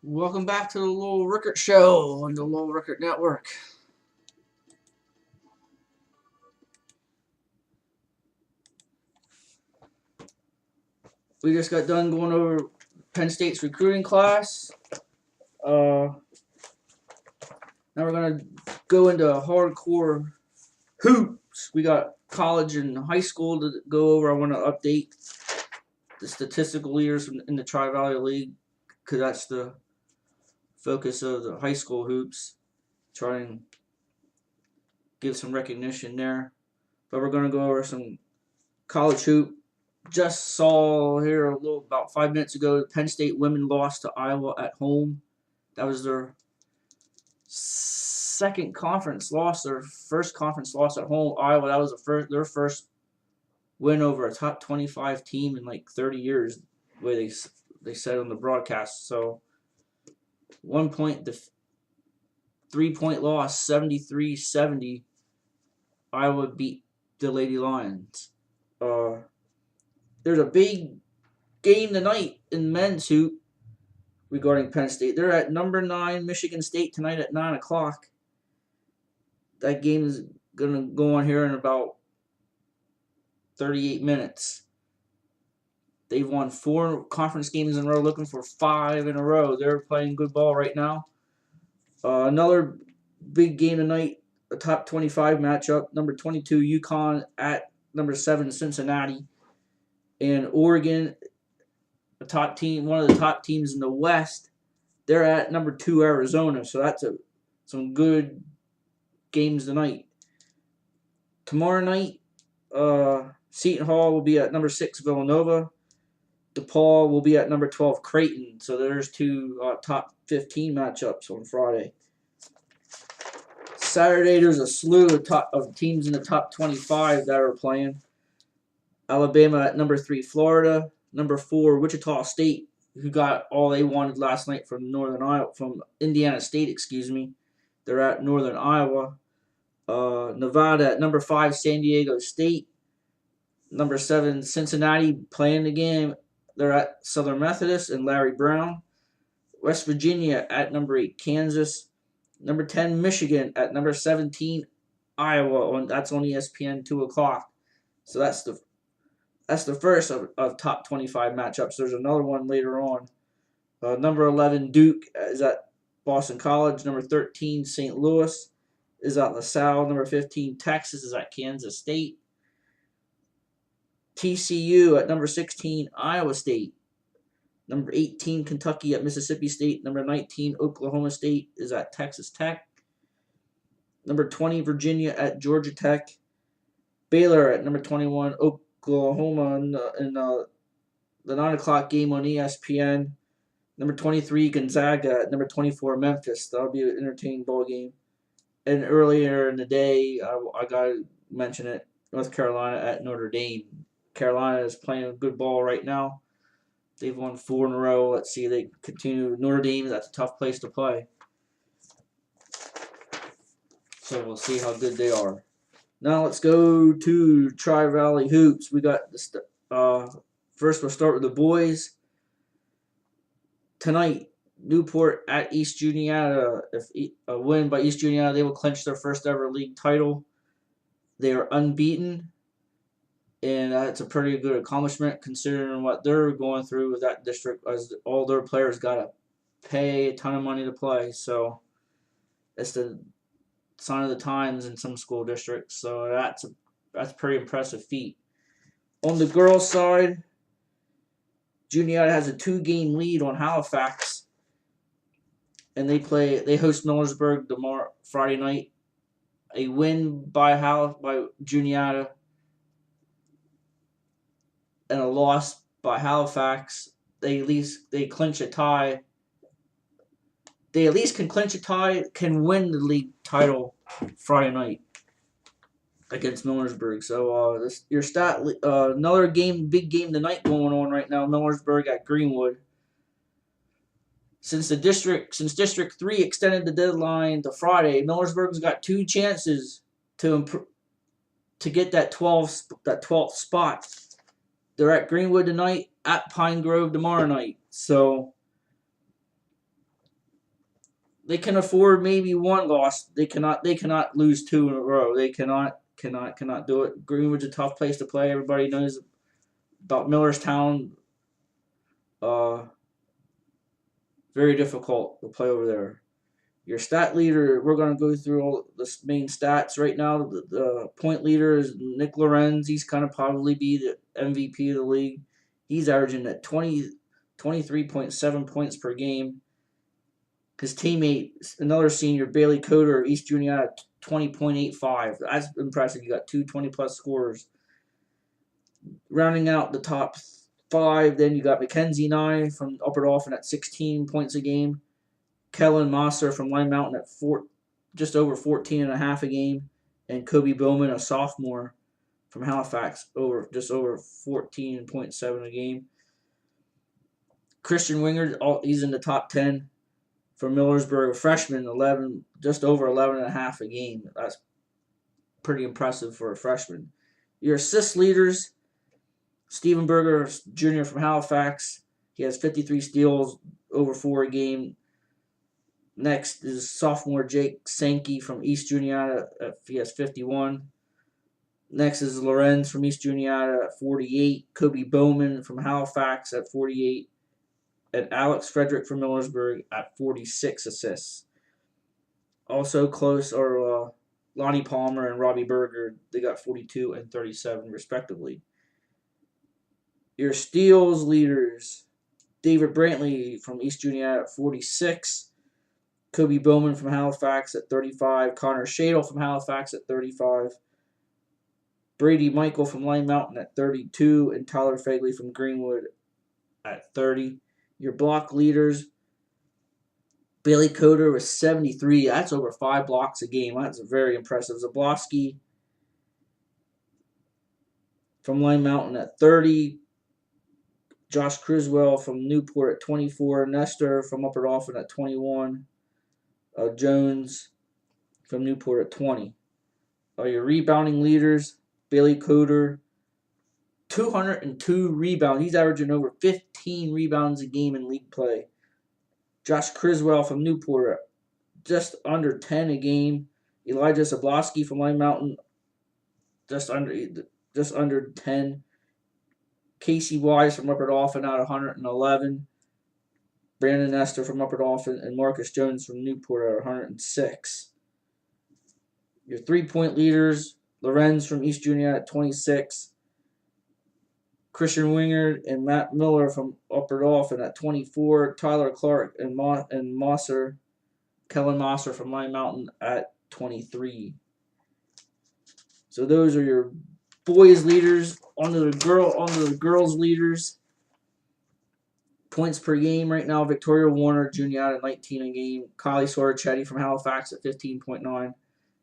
Welcome back to the Lowell Rickert Show on the Lowell Rickert Network. We just got done going over Penn State's recruiting class. Now we're going to go into hardcore hoops. We got college and high school to go over. I want to update the statistical leaders in the Tri-Valley League because that's the focus of the high school hoops. Try and give some recognition there. But we're going to go over some college hoop. Just saw here about 5 minutes ago, Penn State women lost to Iowa at home. That was their second conference loss, their first conference loss at home. Iowa, that was their first win over a top 25 team in like 30 years, the way they said on the broadcast. So 1 point, the 3-point loss, 73-70. Iowa beat the Lady Lions. There's a big game tonight in men's hoop regarding Penn State. They're at number 9 Michigan State tonight at 9 o'clock. That game is going to go on here in about 38 minutes. They've won 4 conference games in a row, looking for 5 in a row. They're playing good ball right now. Another big game tonight, a top 25 matchup. Number 22 UConn at number 7 Cincinnati. And Oregon, a top team, one of the top teams in the West, they're at number 2 Arizona. So that's some good games tonight. Tomorrow night, Seton Hall will be at number 6 Villanova. DePaul will be at number 12 Creighton. So there's 2 top 15 matchups on Friday. Saturday, there's a slew of teams in the top 25 that are playing. Alabama at number 3 Florida, number 4 Wichita State, who got all they wanted last night from Indiana State, excuse me. They're at Northern Iowa. Nevada at number 5 San Diego State, number 7 Cincinnati playing the game. They're at Southern Methodist and Larry Brown. West Virginia at number 8 Kansas, number 10 Michigan at number 17 Iowa. That's on ESPN 2 o'clock. So that's the first of top 25 matchups. There's another one later on. Number 11 Duke is at Boston College. Number 13 St. Louis is at LaSalle. Number 15 Texas is at Kansas State. TCU at number 16 Iowa State. Number 18 Kentucky at Mississippi State. Number 19 Oklahoma State is at Texas Tech. Number 20 Virginia at Georgia Tech. Baylor at number 21 Oklahoma in the 9 o'clock game on ESPN. Number 23 Gonzaga at number 24 Memphis. That'll be an entertaining ball game. And earlier in the day, I got to mention it, North Carolina at Notre Dame. Carolina is playing good ball right now. They've won 4 in a row. Let's see if they continue. Notre Dame, that's a tough place to play. So we'll see how good they are. Now let's go to Tri-Valley Hoops. We got this. First, we'll start with the boys. Tonight, Newport at East Juniata. If a win by East Juniata, they will clinch their first ever league title. They are unbeaten, and that's a pretty good accomplishment considering what they're going through with that district, as all their players got to pay a ton of money to play. So it's the sign of the times in some school districts. So that's a pretty impressive feat. On the girls' side, Juniata has a 2-game lead on Halifax, and they host Millersburg tomorrow Friday night. A win by Juniata and a loss by Halifax, they clinch a tie. They at least can clinch a tie, can win the league title Friday night against Millersburg. So another big game tonight going on right now. Millersburg at Greenwood. Since District 3 extended the deadline to Friday, Millersburg's got 2 chances to get that 12th spot. They're at Greenwood tonight, at Pine Grove tomorrow night. So They can afford maybe one loss. They cannot lose two in a row. They cannot do it. Greenwood's a tough place to play. Everybody knows about Millerstown. Uh, very difficult to play over there. Your stat leader, we're going to go through all the main stats right now. The point leader is Nick Lorenz. He's kind of probably be the MVP of the league. He's averaging at 23.7 points per game. His teammate, another senior, Bailey Coder of East Junior, at 20.85. That's impressive. You got two 20-plus scorers. Rounding out the top five, then you got Mackenzie Nye from Upper Dauphin at 16 points a game. Kellen Mosser from Lime Mountain at just over 14.5 a game. And Kobe Bowman, a sophomore from Halifax, just over 14.7 a game. Christian Wingard, he's in the top 10 for Millersburg, a freshman, just over 11.5 a game. That's pretty impressive for a freshman. Your assist leaders, Steven Berger Jr. from Halifax. He has 53 steals, over 4 a game. Next is sophomore Jake Sankey from East Juniata. He has 51. Next is Lorenz from East Juniata at 48. Kobe Bowman from Halifax at 48. And Alex Frederick from Millersburg at 46 assists. Also close are Lonnie Palmer and Robbie Berger. They got 42 and 37 respectively. Your steals leaders, David Brantley from East Juniata at 46. Kobe Bowman from Halifax at 35. Connor Shadle from Halifax at 35. Brady Michael from Lime Mountain at 32. And Tyler Fagley from Greenwood at 30. Your block leaders, Bailey Coder with 73. That's over 5 blocks a game. That's very impressive. Zablowski from Lime Mountain at 30. Josh Criswell from Newport at 24. Nestor from Upper Dauphin at 21. Jones from Newport at 20. Your rebounding leaders, Bailey Coder, 202 rebounds. He's averaging over 15 rebounds a game in league play. Josh Criswell from Newport, just under 10 a game. Elijah Zablowski from Lime Mountain, just under 10. Casey Wise from Upper Dauphin at 111. Brandon Nestor from Upper Dauphin and Marcus Jones from Newport at 106. Your 3-point leaders, Lorenz from East Junior at 26. Christian Wingard and Matt Miller from Upper Dauphin at 24. Tyler Clark and Mosser, Kellen Mosser from Lime Mountain at 23. So those are your boys leaders. Onto the girls leaders. Points per game right now, Victoria Warner Junior at 19 a game. Kylie Sorchetti from Halifax at 15.9.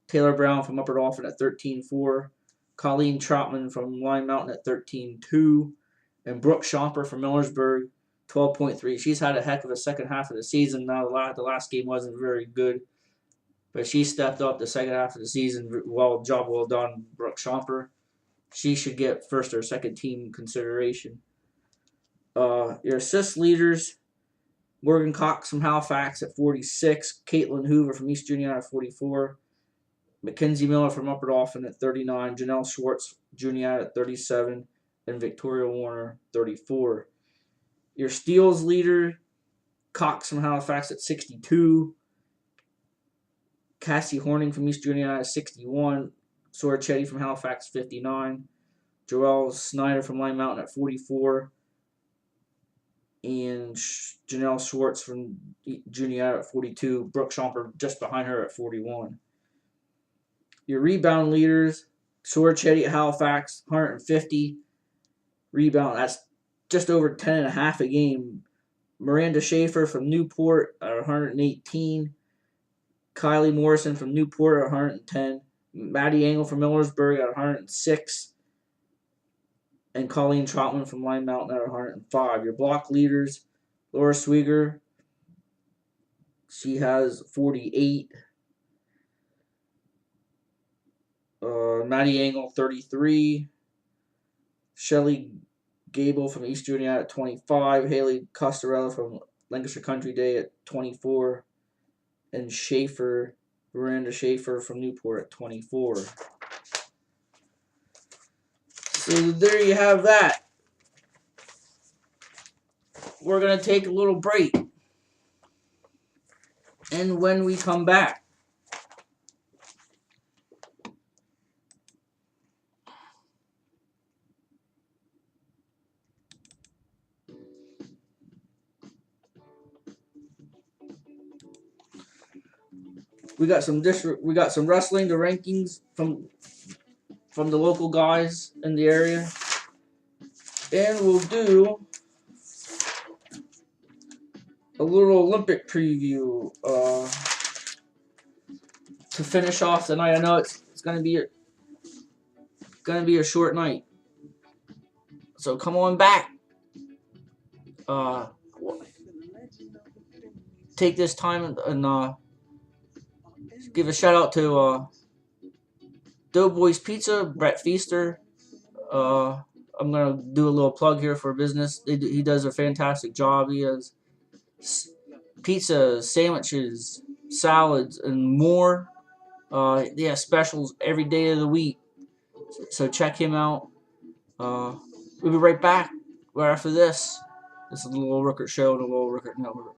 Taylor Brown from Upper Dauphin at 13.4. Colleen Trotman from Lime Mountain at 13.2. And Brooke Schomper from Millersburg, 12.3. She's had a heck of a second half of the season. Now the last game wasn't very good, but she stepped up the second half of the season. Job well done, Brooke Schomper. She should get first or second team consideration. Your assist leaders, Morgan Cox from Halifax at 46. Caitlin Hoover from East Junior at 44. Mackenzie Miller from Upper Dauphin at 39. Janelle Schwartz Junior at 37. And Victoria Warner, 34. Your steals leader, Cox from Halifax at 62. Cassie Horning from East Junior at 61. Sorchetti from Halifax, 59. Joelle Snyder from Lime Mountain at 44. And Janelle Schwartz from Junior at 42. Brooke Schomper just behind her at 41. Your rebound leaders, Sorchetti at Halifax, 150. Rebound, that's just over 10.5 a game. Miranda Schaefer from Newport at 118. Kylie Morrison from Newport at 110. Maddie Engel from Millersburg at 106. And Colleen Trotman from Lime Mountain at 105. Your block leaders, Laura Swieger, she has 48. Maddie Engel, 33. Shelly Gable from East Junior at 25. Haley Costarella from Lancashire Country Day at 24. and Schaefer, Miranda Schaefer from Newport at 24. So there you have that. We're going to take a little break. And when we come back, we got some wrestling, the rankings from the local guys in the area. And we'll do a little Olympic preview to finish off the night. I know it's gonna be a short night, so come on back. Take this time and give a shout out to Doughboys Pizza, Brett Feaster. I'm gonna do a little plug here for business. He does a fantastic job. He has pizza, sandwiches, salads, and more. They have specials every day of the week, so check him out. We'll be right back right after this. This is the Little Rickert Show on the Little Rickert Network.